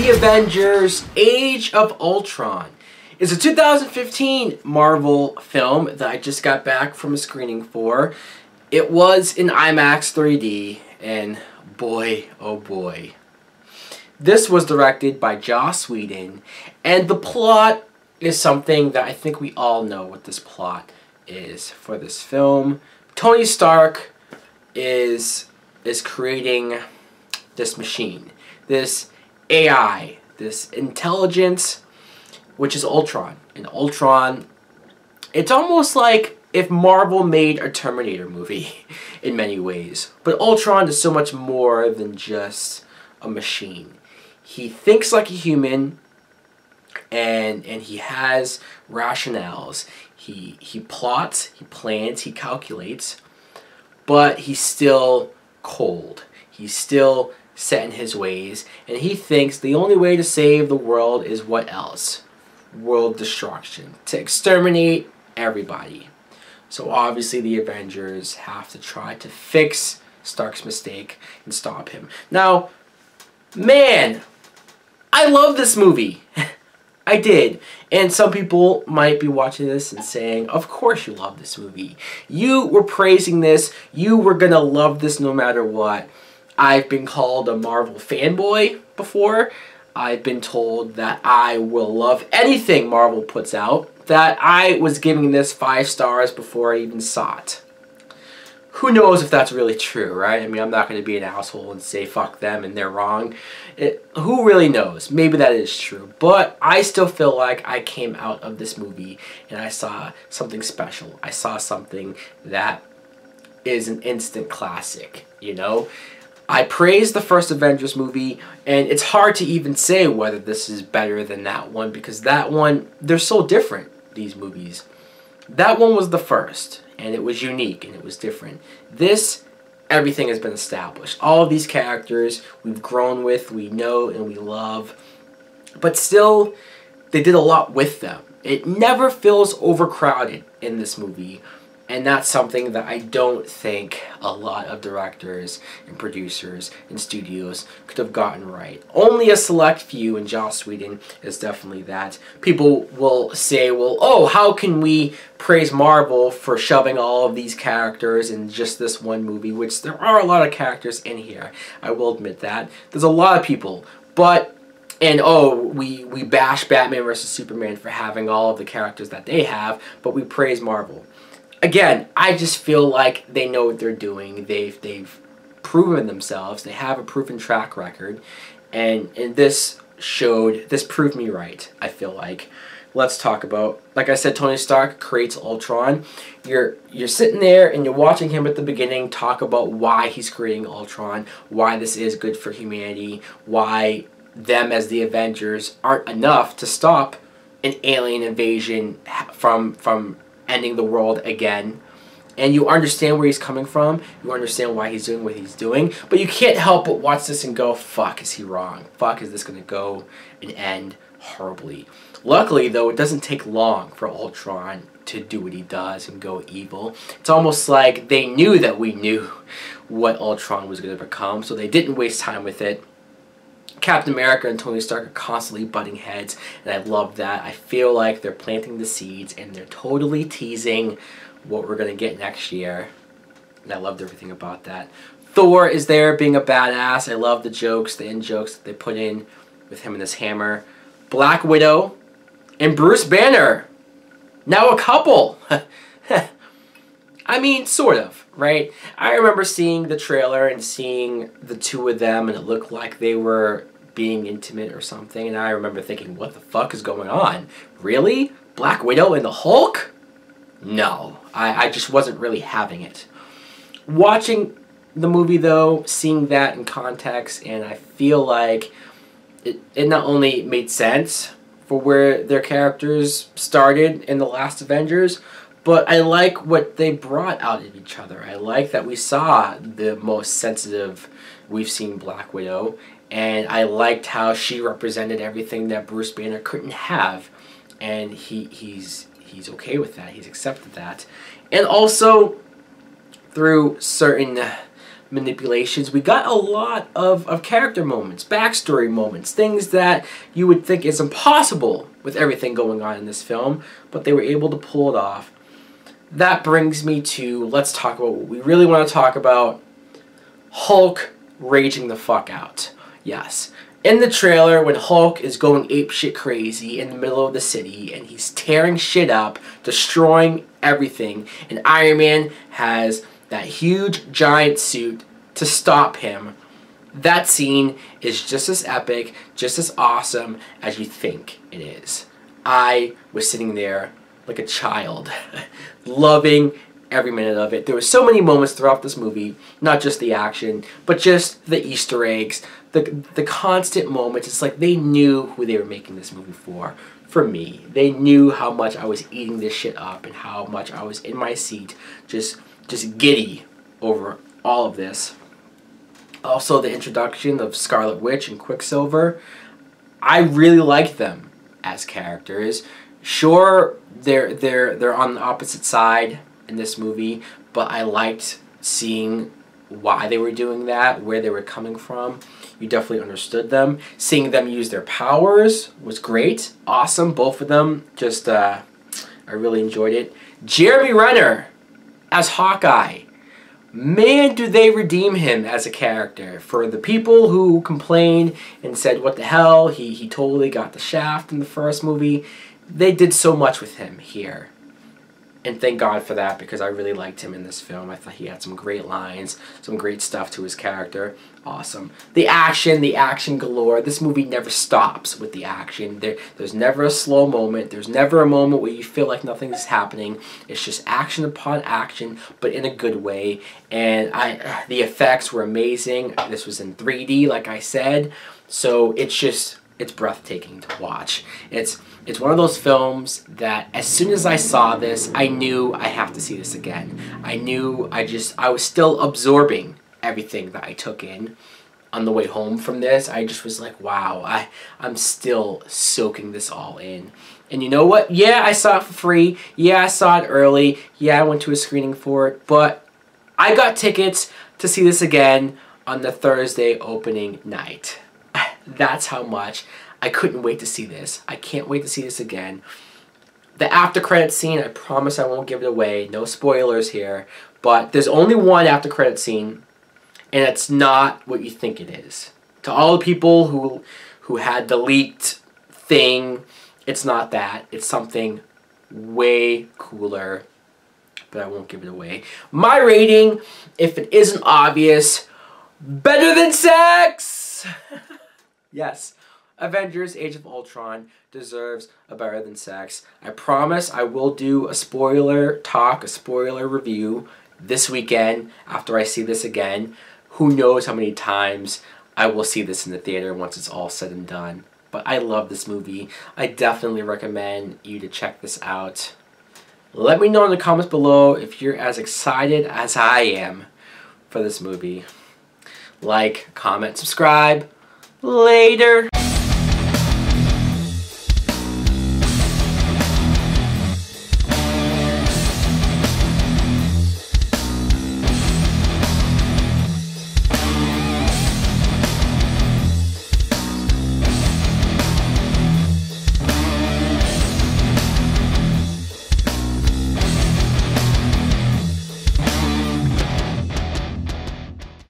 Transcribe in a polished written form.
The Avengers Age of Ultron is a 2015 Marvel film that I just got back from a screening for. It was in IMAX 3D, and boy, oh boy. This was directed by Joss Whedon, and the plot is something that I think we all know what this plot is for this film. Tony Stark is creating this machine, this AI, this intelligence, which is Ultron. And Ultron, it's almost like if Marvel made a Terminator movie in many ways. But Ultron is so much more than just a machine. He thinks like a human, and he has rationales. He plots, he plans, he calculates, but he's still cold. He's still set in his ways, and he thinks the only way to save the world is what else? World destruction. To exterminate everybody. So obviously the Avengers have to try to fix Stark's mistake and stop him. Now, man, I love this movie. I did. And some people might be watching this and saying, of course you love this movie. You were praising this. You were going to love this no matter what. I've been called a Marvel fanboy before. I've been told that I will love anything Marvel puts out. That I was giving this 5 stars before I even saw it. Who knows if that's really true, right? I mean, I'm not going to be an asshole and say fuck them and they're wrong. Who really knows? Maybe that is true. But I still feel like I came out of this movie and I saw something special. I saw something that is an instant classic, you know? I praised the first Avengers movie, and it's hard to even say whether this is better than that one, because that one, they're so different, these movies. That one was the first, and it was unique, and it was different. This, everything has been established. All of these characters we've grown with, we know, and we love. But still, they did a lot with them. It never feels overcrowded in this movie. And that's something that I don't think a lot of directors and producers and studios could have gotten right. Only a select few, and Joss Whedon is definitely that. People will say, well, oh, how can we praise Marvel for shoving all of these characters in just this one movie? Which there are a lot of characters in here. I will admit that. There's a lot of people. But, and oh, we bash Batman vs. Superman for having all of the characters that they have, but we praise Marvel. Again, I just feel like they know what they're doing. They've proven themselves. They have a proven track record, and this proved me right. I feel like. Let's talk about, like I said, Tony Stark creates Ultron. You're sitting there and you're watching him at the beginning talk about why he's creating Ultron, why this is good for humanity, why them as the Avengers aren't enough to stop an alien invasion from ending the world again. And you understand where he's coming from. You understand why he's doing what he's doing. But you can't help but watch this and go, fuck, is he wrong? Fuck, is this going to go and end horribly? Luckily, though, it doesn't take long for Ultron to do what he does and go evil. It's almost like they knew that we knew what Ultron was going to become, so they didn't waste time with it. Captain America and Tony Stark are constantly butting heads, and I love that. I feel like they're planting the seeds, and they're totally teasing what we're going to get next year. And I loved everything about that. Thor is there being a badass. I love the jokes, the in-jokes that they put in with him and his hammer. Black Widow and Bruce Banner. Now a couple. I mean, sort of, right? I remember seeing the trailer and seeing the two of them, and it looked like they were being intimate or something, and I remember thinking, what the fuck is going on? Really? Black Widow and the Hulk? No, I just wasn't really having it. Watching the movie, though, seeing that in context, and I feel like it not only made sense for where their characters started in the last Avengers, but I like what they brought out of each other. I like that we saw the most sensitive we've seen Black Widow, and I liked how she represented everything that Bruce Banner couldn't have, and he's okay with that. He's accepted that. And also, through certain manipulations. We got a lot of character moments, backstory moments, things that you would think is impossible with everything going on in this film, but they were able to pull it off. That brings me to, let's talk about what we really want to talk about. Hulk raging the fuck out. Yes. In the trailer, when Hulk is going apeshit crazy in the middle of the city, and he's tearing shit up, destroying everything, and Iron Man has that huge giant suit to stop him. That scene is just as epic, just as awesome as you think it is. I was sitting there like a child, loving every minute of it. There were so many moments throughout this movie, not just the action, but just the Easter eggs, the constant moments. It's like they knew who they were making this movie for. For me, they knew how much I was eating this shit up and how much I was in my seat, just giddy over all of this. Also, the introduction of Scarlet Witch and Quicksilver. I really like them as characters. Sure, they're on the opposite side in this movie, but I liked seeing why they were doing that, where they were coming from. You definitely understood them. Seeing them use their powers was great. Awesome, both of them. Just, I really enjoyed it. Jeremy Renner as Hawkeye. Man, do they redeem him as a character. For the people who complained and said, what the hell, he totally got the shaft in the first movie. They did so much with him here. And thank God for that, because I really liked him in this film. I thought he had some great lines, some great stuff to his character. Awesome. The action galore. This movie never stops with the action. There's never a slow moment. There's never a moment where you feel like nothing is happening. It's just action upon action, but in a good way. And the effects were amazing. This was in 3D, like I said. So it's breathtaking to watch. It's one of those films that as soon as I saw this, I knew I have to see this again. I was still absorbing everything that I took in on the way home from this. I just was like, wow, I'm still soaking this all in. And you know what? Yeah, I saw it for free. Yeah, I saw it early. Yeah, I went to a screening for it. But I got tickets to see this again on the Thursday opening night. That's how much I couldn't wait to see this. I can't wait to see this again. The after credits scene, I promise I won't give it away. No spoilers here. But there's only one after credit scene, and it's not what you think it is. To all the people who had the leaked thing, it's not that. It's something way cooler, but I won't give it away. My rating, if it isn't obvious, better than sex! Yes. Avengers Age of Ultron deserves a better than sex. I promise I will do a spoiler talk, a spoiler review this weekend after I see this again. Who knows how many times I will see this in the theater once it's all said and done. But I love this movie. I definitely recommend you to check this out. Let me know in the comments below if you're as excited as I am for this movie. Like, comment, subscribe. Later.